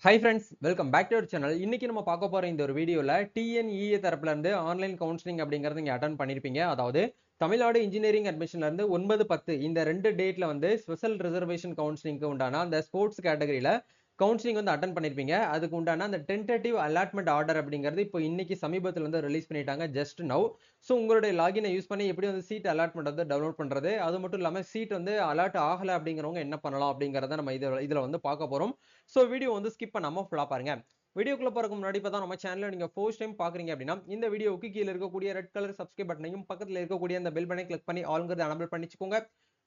Hi friends, welcome back to our channel. இன்னைக்கு நம்ம பார்க்க போற இந்த ஒரு வீடியோல TNEA தரப்புல இருந்து ஆன்லைன் கவுன்சிலிங் அப்படிங்கறது நீங்க அட்டெண்ட் பண்ணிருப்பீங்க. அதாவது தமிழ்நாடு இன்ஜினியரிங் அட்மிஷன்ல இருந்து 9-10 இந்த ரெண்டு டேட்ல வந்து ஸ்பெஷல் ரிசர்வேஷன் கவுன்சிலிங்க்கு உண்டான அந்த ஸ்போர்ட்ஸ் கேட்டகரியில கவுன்சிலிங் வந்து அட்டெண்ட் பண்ணிருப்பீங்க. அதுக்கு உண்டான அந்த டென்டேட்டிவ் அலாட்மெண்ட் ஆர்டர் அப்படிங்கிறது இப்போ இன்னைக்கு சமீபத்துல வந்து ரிலீஸ் பண்ணிட்டாங்க ஜஸ்ட் நவ். ஸோ உங்களுடைய லாகினை யூஸ் பண்ணி எப்படி வந்து சீட் அலாட்மெண்ட் வந்து டவுன்லோட் பண்றது, அது மட்டும் இல்லாம சீட் வந்து அலாட் ஆகல அப்படிங்கிறவங்க என்ன பண்ணலாம் அப்படிங்கறத நம்ம இதுல வந்து பார்க்க போறோம். ஸோ வீடியோ வந்து ஸ்கிப் பண்ணாம ஃபுல்லா பாருங்க. வீடியோக்குள்ள போறதுக்கு முன்னாடி பார்த்தா நம்ம சேனலை நீங்க ஃபர்ஸ்ட் டைம் பாக்குறீங்க அப்படின்னா இந்த வீடியோவுக்கு கீழே இருக்கக்கூடிய ரெட் கலர் சப்ஸ்கிரைப் பட்டனையும் பக்கத்துல இருக்கக்கூடிய அந்த பெல் பட்டனை கிளிக் பண்ணி ஆல்ங்கிறத எனபிள் பண்ணிச்சுக்கோங்க.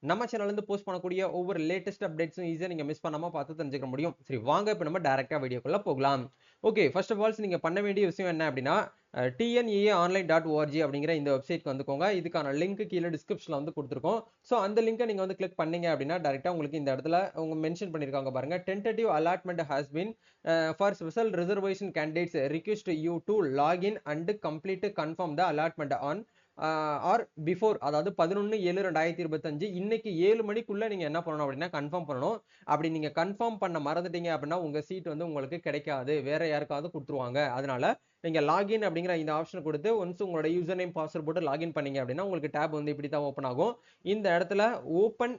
நம்ம சேனல்ல இருந்து போஸ்ட் பண்ணக்கூடிய ஒவ்வொரு லேட்டஸ்ட் அப்டேட்ஸும் ஈஸியா நீங்க மிஸ் பண்ணாம பார்த்து தெரிஞ்சுக்க முடியும். சரி வாங்க இப்போ நம்ம டைரக்டா வீடியோக்குள்ள போகலாம். ஓகே, ஃபர்ஸ்ட் ஆஃப் ஆல் நீங்க பண்ண வேண்டிய விஷயம் என்ன அப்படின்னா tneaonline.org அப்படிங்கிற இந்த வெப்சைட்க்கு வந்துக்கோங்க. இதுக்கான லிங்க் கீழே டிஸ்கிரிப்ஷன்ல வந்து கொடுத்துருக்கோம். ஸோ அந்த லிங்கை நீங்க வந்து கிளிக் பண்ணீங்க அப்படின்னா டைரக்டா உங்களுக்கு இந்த இடத்துல உங்க மென்ஷன் பண்ணிருக்காங்க பாருங்க, tentative allotment has been for special reservation candidates request you to login and complete confirm the allotment on or before, அதாவது 11/7/2025 இன்னைக்கு 7 மணிக்குள்ள நீங்க என்ன பண்ணணும் அப்படின்னா கன்ஃபார்ம் பண்ணணும். அப்படி நீங்க கன்ஃபார்ம் பண்ண மறந்துட்டீங்க அப்படின்னா உங்க சீட் வந்து உங்களுக்கு கிடைக்காது, வேற யாருக்காவது கொடுத்துருவாங்க. அதனால நீங்க லாகின் அப்படிங்கிற இந்த ஆப்ஷன் கொடுத்து ஒன்ஸ் உங்களோட யூசர் நேம் பாஸ்வேர்ட் போட்டு லாகின் பண்ணீங்க அப்படின்னா உங்களுக்கு டேப் வந்து இப்படி தான் ஓப்பன் ஆகும். இந்த இடத்துல open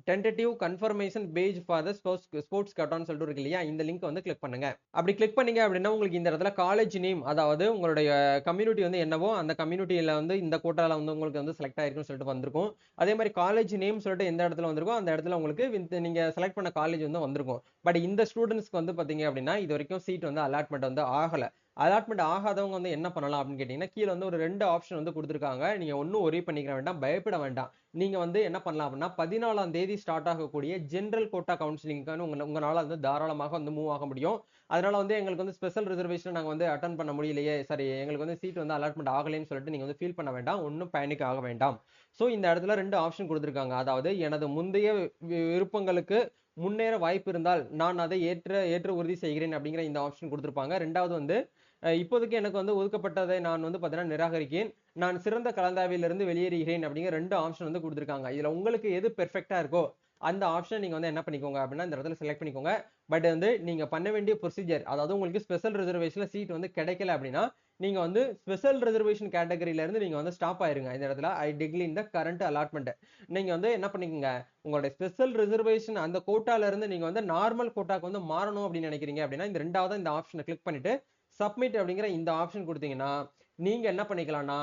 tentative confirmation page for the sports கட்டான்னு சொல்லிட்டு இருக்கு இல்லையா, இந்த லிங்க் வந்து கிளிக் பண்ணுங்க. அப்படி கிளிக் பண்ணீங்க அப்படின்னா உங்களுக்கு இந்த இடத்துல காலேஜ் நேம், அதாவது உங்களுடைய கம்யூனிட்டி வந்து என்னவோ அந்த கம்யூனிட்டியில வந்து இந்த கோட்டால வந்து உங்களுக்கு வந்து செலக்ட் ஆயிருக்குன்னு சொல்லிட்டு வந்திருக்கும். அதே மாதிரி காலேஜ் நேம் சொல்லிட்டு எந்த இடத்துல வந்திருக்கோ அந்த இடத்துல உங்களுக்கு நீங்க செலக்ட் பண்ண காலேஜ் வந்து வந்திருக்கும். பட் இந்த ஸ்டூடெண்ட்ஸ்க்கு வந்து பாத்தீங்க அப்படின்னா இது வரைக்கும் சீட் வந்து அலாட்மெண்ட் வந்து ஆகல. அலாட்மெண்ட் ஆகாதவங்க வந்து என்ன பண்ணலாம் அப்படின்னு கேட்டீங்கன்னா கீழே வந்து ஒரு 2 ஆப்ஷன் வந்து கொடுத்துருக்காங்க. நீங்க ஒன்னும் ஒரே பண்ணிக்க வேண்டாம், பயப்பட வேண்டாம். நீங்க வந்து என்ன பண்ணலாம் அப்படின்னா 14ஆம் தேதி ஸ்டார்ட் ஆகக்கூடிய ஜெனரல் கோட்டா கவுன்சிலிங்கான உங்களால வந்து தாராளமாக வந்து மூவ் ஆக முடியும். அதனால வந்து எங்களுக்கு வந்து ஸ்பெஷல் ரிசர்வேஷன் நாங்க வந்து அட்டன் பண்ண முடியலையே, சரி எங்களுக்கு வந்து சீட் வந்து அலாட்மெண்ட் ஆகலைன்னு சொல்லிட்டு நீங்க வந்து ஃபீல் பண்ண வேண்டாம், ஒன்றும் பேனிக் ஆக வேண்டாம். ஸோ இந்த இடத்துல 2 ஆப்ஷன் கொடுத்துருக்காங்க. அதாவது எனது முந்தைய விருப்பங்களுக்கு முன்னேற வாய்ப்பு இருந்தால் நான் அதை ஏற்று உறுதி செய்கிறேன் அப்படிங்கிற இந்த ஆப்ஷன் கொடுத்துருப்பாங்க. ரெண்டாவது வந்து இப்போதைக்கு எனக்கு வந்து ஒதுக்கப்பட்டதை நான் வந்து பார்த்தீங்கன்னா நிராகரிக்கிறேன், நான் சிறந்த கலந்தாய்விலிருந்து வெளியேறுகிறேன் அப்படிங்கிற 2 ஆப்ஷன் வந்து கொடுத்துருக்காங்க. இதுல உங்களுக்கு எது பெர்ஃபெக்ட்டா இருக்கோ அந்த ஆப்ஷன் நீங்க வந்து என்ன பண்ணிக்கோங்க அப்படின்னா இந்த இடத்துல செலக்ட் பண்ணிக்கோங்க. பட் வந்து நீங்க பண்ண வேண்டிய ப்ரொசீஜர், அதாவது உங்களுக்கு ஸ்பெஷல் ரிசர்வேஷன்ல சீட் வந்து கிடைக்கல அப்படின்னா நீங்க வந்து ஸ்பெஷல் ரிசர்வேஷன் கேட்டகரியில இருந்து நீங்க வந்து ஸ்டாப் ஆயிருங்க. இந்த இடத்துல ஐ டிக்ளைன் த கரண்ட் அலாட்மெண்ட். நீங்க வந்து என்ன பண்ணிக்கோங்க, உங்களுடைய ஸ்பெஷல் ரிசர்வேஷன் அந்த கோட்டால இருந்து நீங்க வந்து நார்மல் கோட்டாக்கு வந்து மாறணும் அப்படின்னு நினைக்கிறீங்க அப்படின்னா இந்த ரெண்டாவது இந்த ஆப்ஷனை கிளிக் பண்ணிட்டு சப்மிட் அப்படிங்கிற இந்த ஆப்ஷன் கொடுத்தீங்கன்னா நீங்க என்ன பண்ணிக்கலாம்னா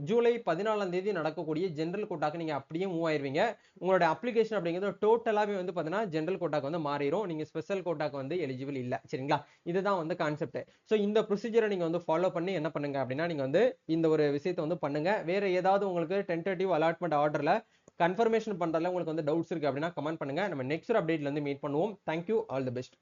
ஜூலை 14ஆம் தேதி நடக்கக்கூடிய ஜெனரல் கோட்டாக்கு நீங்க அப்படியே மூவ் ஆயிருவீங்க. உங்களோட அப்ளிகேஷன் அப்படிங்கிறது டோட்டலாவே வந்து பாத்தீங்கன்னா ஜெனரல் கோட்டாக்கு வந்து மாறிடும். நீங்க ஸ்பெஷல் கோட்டாக்கு வந்து எலிஜிபிள் இல்ல. சரிங்களா, இதுதான் வந்து கான்செப்ட். சோ இந்த ப்ரொசீஜரை நீங்க வந்து ஃபாலோ பண்ணி என்ன பண்ணுங்க அப்படின்னா நீங்க வந்து இந்த ஒரு விஷயத்தை வந்து பண்ணுங்க. வேற ஏதாவது உங்களுக்கு டென்டேட்டிவ் அலாட்மெண்ட் ஆர்டர்ல கன்ஃபர்மேஷன் பண்றதுல உங்களுக்கு வந்து டவுட்ஸ் இருக்கு அப்படின்னா கமெண்ட் பண்ணுங்க. நம்ம நெக்ஸ்ட் அப்டேட்ல இருந்து மீட் பண்ணுவோம். Thank you, all the best.